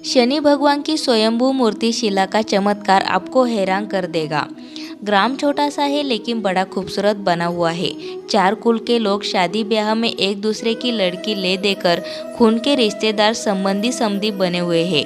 शनि भगवान की स्वयंभू मूर्ति शिला का चमत्कार आपको हैरान कर देगा। ग्राम छोटा सा है लेकिन बड़ा खूबसूरत बना हुआ है। 4 कुल के लोग शादी ब्याह में एक दूसरे की लड़की ले देकर खून के रिश्तेदार संबंधी समधी बने हुए हैं।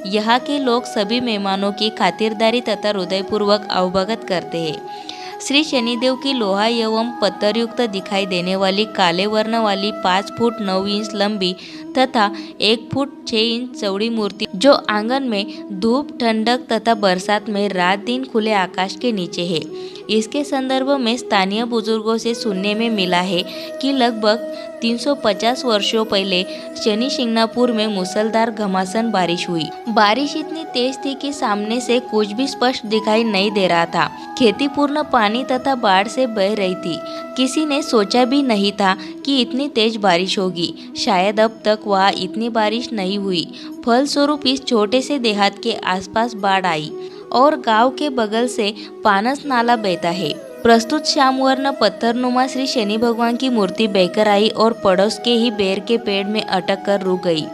यहाँ के लोग सभी मेहमानों की खातिरदारी तथा हृदयपूर्वक अवभगत करते हैं। श्री शनिदेव की लोहा एवं पत्थरयुक्त दिखाई देने वाली काले वर्ण वाली 5 फुट 9 इंच लंबी तथा 1 फुट 6 इंच चौड़ी मूर्ति जो आंगन में धूप ठंडक तथा बरसात में रात दिन खुले आकाश के नीचे है। इसके संदर्भ में स्थानीय बुजुर्गों से सुनने में मिला है कि लगभग 350 वर्षों पहले शनि शिंगणापुर में मूसलधार घमासान बारिश हुई। बारिश इतनी तेज थी कि सामने से कुछ भी स्पष्ट दिखाई नहीं दे रहा था। खेती पूर्ण पानी तथा बाढ़ से बह रही थी। किसी ने सोचा भी नहीं था कि इतनी तेज बारिश होगी। शायद अब तक वहाँ इतनी बारिश नहीं हुई। फलस्वरूप इस छोटे से देहात के आसपास बाढ़ आई और गांव के बगल से पानस नाला बहता है। प्रस्तुत श्यामवर्ण पत्थरनुमा श्री शनि भगवान की मूर्ति बहकर आई और पड़ोस के ही बेर के पेड़ में अटक कर रुक गई।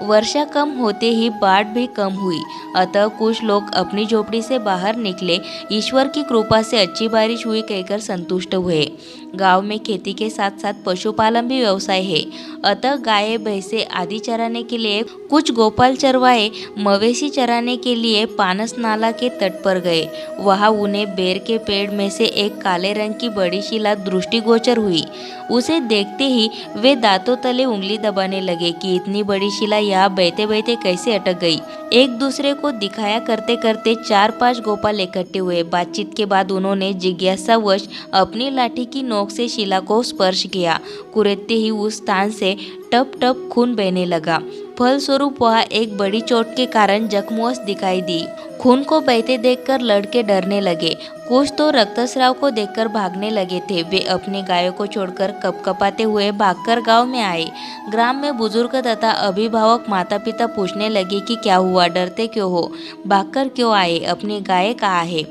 वर्षा कम होते ही बाढ़ भी कम हुई। अतः कुछ लोग अपनी झोपड़ी से बाहर निकले। ईश्वर की कृपा से अच्छी बारिश हुई कहकर संतुष्ट हुए। गांव में खेती के साथ साथ पशुपालन भी व्यवसाय है। अतः गाय भैंसे आदि चराने के लिए कुछ गोपाल चरवाए मवेशी चराने के लिए पानस नाला के तट पर गए। वहां उन्हें बेर के पेड़ में से एक काले रंग की बड़ी शिला दृष्टिगोचर हुई। उसे देखते ही वे दांतों तले उंगली दबाने लगे कि इतनी बड़ी शिला यहाँ बहते बहते कैसे अटक गई। एक दूसरे को दिखाया करते करते 4-5 गोपाल इकट्ठे हुए। बातचीत के बाद उन्होंने जिज्ञासावश अपनी लाठी की नोक से शिला को स्पर्श किया। कुरेदते ही उस स्थान से टप टप खून बहने लगा। फलस्वरूप वह एक बड़ी चोट के कारण जख्मवश दिखाई दी। खून को बहते देखकर लड़के डरने लगे। कुछ तो रक्तस्राव को देखकर भागने लगे थे। वे अपनी गायों को छोड़कर कपकपाते हुए भागकर गांव में आए। ग्राम में बुजुर्ग तथा अभिभावक माता पिता पूछने लगे कि क्या हुआ, डरते क्यों हो, भागकर क्यों आए, अपनी गाय कहाँ है।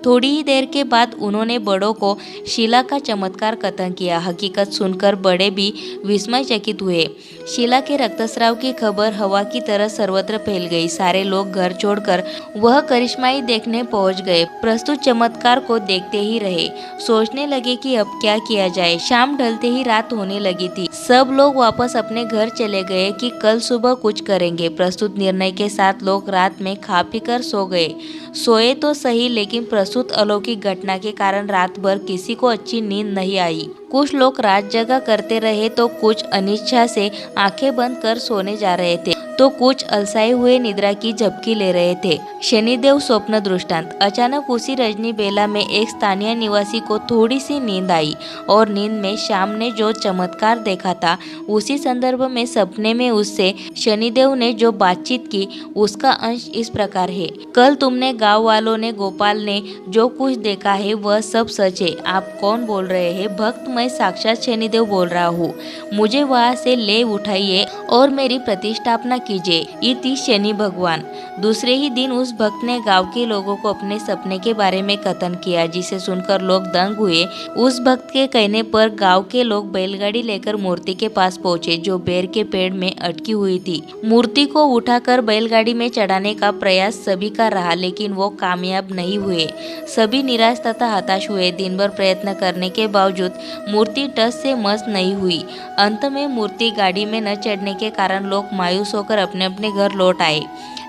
थोड़ी ही देर के बाद उन्होंने बड़ों को शिला का चमत्कार कथन किया। हकीकत सुनकर बड़े भी विस्मयचकित हुए। शिला के रक्तस्राव की खबर हवा की तरह सर्वत्र फैल गई। सारे लोग घर छोड़कर वह करिश्माई देखने पहुंच गए। प्रस्तुत चमत्कार को देखते ही रहे। सोचने लगे कि अब क्या किया जाए। शाम ढलते ही रात होने लगी थी। सब लोग वापस अपने घर चले गए कि कल सुबह कुछ करेंगे। प्रस्तुत निर्णय के साथ लोग रात में खा पी कर सो गए। सोए तो सही, लेकिन प्रस्तुत अलौकिक घटना के कारण रात भर किसी को अच्छी नींद नहीं आई। कुछ लोग रात जगा करते रहे तो कुछ अनिच्छा से आंखें बंद कर सोने जा रहे थे तो कुछ अलसाए हुए निद्रा की झपकी ले रहे थे। शनिदेव स्वप्न दृष्टांत। अचानक उसी रजनी बेला में एक स्थानीय निवासी को थोड़ी सी नींद आई और नींद में शाम ने जो चमत्कार देखा था उसी संदर्भ में सपने में उससे शनिदेव ने जो बातचीत की उसका अंश इस प्रकार है। कल तुमने गांव वालों ने गोपाल ने जो कुछ देखा है वह सब सच है। आप कौन बोल रहे हैं? भक्त, मैं साक्षात शनिदेव बोल रहा हूँ। मुझे वहाँ से ले उठाइए और मेरी प्रतिष्ठापना कीजिए। इति शनि भगवान। दूसरे ही दिन उस भक्त ने गांव के लोगों को अपने सपने के बारे में कथन किया, जिसे सुनकर लोग दंग हुए। उस भक्त के कहने पर गांव के लोग बैलगाड़ी लेकर मूर्ति के पास पहुंचे जो बेर के पेड़ में अटकी हुई थी। मूर्ति को उठाकर बैलगाड़ी में चढ़ाने का प्रयास सभी का रहा, लेकिन वो कामयाब नहीं हुए। सभी निराश तथा हताश हुए। दिन भर प्रयत्न करने के बावजूद मूर्ति टस से मस नहीं हुई। अंत में मूर्ति गाड़ी में न चढ़ने के कारण लोग मायूस होकर अपने अपने घर लौट आए।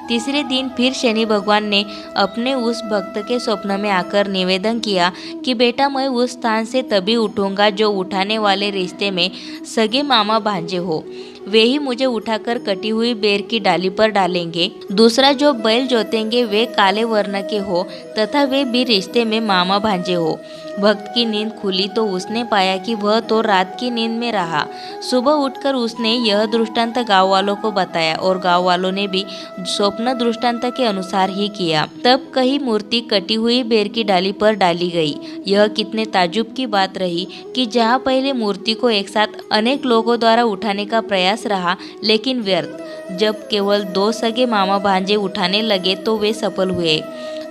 तीसरे दिन फिर शनि भगवान ने अपने उस भक्त के स्वप्न में आकर निवेदन किया कि बेटा, मैं उस स्थान से तभी उठूंगा जो उठाने वाले रिश्ते में सगे मामा भांजे हो। वे ही मुझे उठाकर कटी हुई बेर की डाली पर डालेंगे। दूसरा जो बैल जोतेंगे वे काले वर्ण के हो तथा वे भी रिश्ते में मामा भांजे हो। भक्त की नींद खुली तो उसने पाया कि वह तो रात की नींद में रहा। सुबह उठकर उसने यह दृष्टांत गांव वालों को बताया और गांव वालों ने भी स्वप्न दृष्टांत के अनुसार ही किया। तब कही मूर्ति कटी हुई बेर की डाली पर डाली गई। यह कितने ताजुब की बात रही कि जहाँ पहले मूर्ति को एक साथ अनेक लोगों द्वारा उठाने का प्रयास रहा, लेकिन व्यर्थ। जब केवल 2 सगे मामा भांजे उठाने लगे तो वे सफल हुए।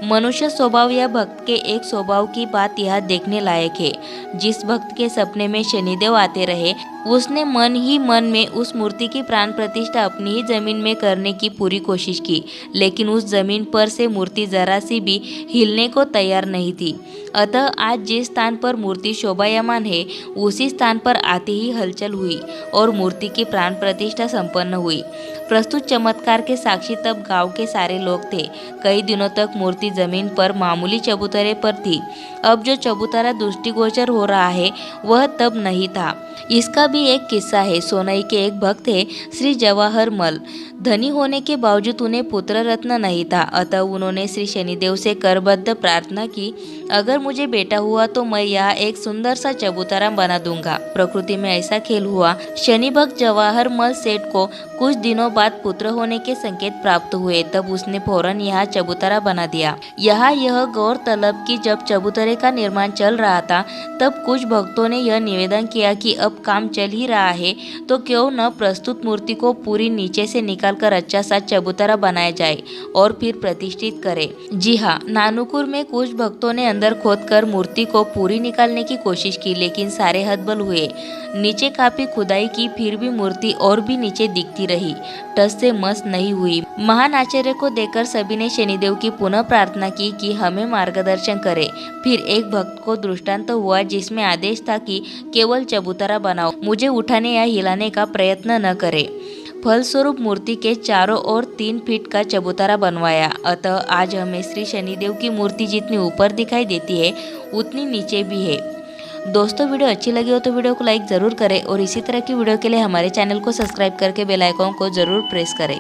मनुष्य स्वभाव या भक्त के एक स्वभाव की बात यह देखने लायक है। जिस भक्त के सपने में शनिदेव आते रहे उसने मन ही मन में उस मूर्ति की प्राण प्रतिष्ठा अपनी ही जमीन में करने की पूरी कोशिश की, लेकिन उस जमीन पर से मूर्ति जरा सी भी हिलने को तैयार नहीं थी। अतः आज जिस स्थान पर मूर्ति शोभायमान है, उसी स्थान पर आते ही हलचल हुई और मूर्ति की प्राण प्रतिष्ठा संपन्न हुई। प्रस्तुत चमत्कार के साक्षी तब गांव के सारे लोग थे। कई दिनों तक मूर्ति जमीन पर मामूली चबूतरे पर थी। अब जो चबूतरा दृष्टिगोचर हो रहा है, वह तब नहीं था। इसका भी एक किस्सा है। सोनई के एक भक्त थे, श्री जवाहर मल। धनी होने के बावजूद उन्हें पुत्र रत्न नहीं था, अतः उन्होंने श्री शनिदेव से करबद्ध प्रार्थना की, अगर मुझे बेटा हुआ तो मैं यहाँ एक सुंदर सा चबूतरा बना दूंगा। प्रकृति में ऐसा खेल हुआ। शनि भक्त जवाहर मल सेठ को कुछ दिनों बाद पुत्र होने के संकेत प्राप्त हुए। तब उसने फौरन यहाँ चबूतरा बना दिया। यहाँ यह गौरतलब कि जब चबूतरे का निर्माण चल रहा था, तब कुछ भक्तों ने यह निवेदन किया कि अब काम चल ही रहा है तो क्यों न प्रस्तुत मूर्ति को पूरी नीचे से निकालकर अच्छा सा चबूतरा बनाया जाए और फिर प्रतिष्ठित करें। जी हाँ, नानुकुर में कुछ भक्तों ने अंदर खोदकर मूर्ति को पूरी निकालने की कोशिश की, लेकिन सारे हतबल हुए। नीचे काफी खुदाई की, फिर भी मूर्ति और भी नीचे दिखती रही, टस से मस नहीं हुई। महान आचार्य को देखकर सभी ने शनिदेव की पुनः प्रार्थना की कि हमें मार्गदर्शन करे। फिर एक भक्त को दृष्टांत हुआ जिसमें आदेश था कि केवल चबूतरा बनाओ, मुझे उठाने या हिलाने का प्रयत्न न करे। फलस्वरूप मूर्ति के चारों ओर 3 फीट का चबूतरा बनवाया। अतः आज हमें श्री शनिदेव की मूर्ति जितनी ऊपर दिखाई देती है, उतनी नीचे भी है। दोस्तों, वीडियो अच्छी लगी हो तो वीडियो को लाइक ज़रूर करें और इसी तरह की वीडियो के लिए हमारे चैनल को सब्सक्राइब करके बेल आइकन को ज़रूर प्रेस करें।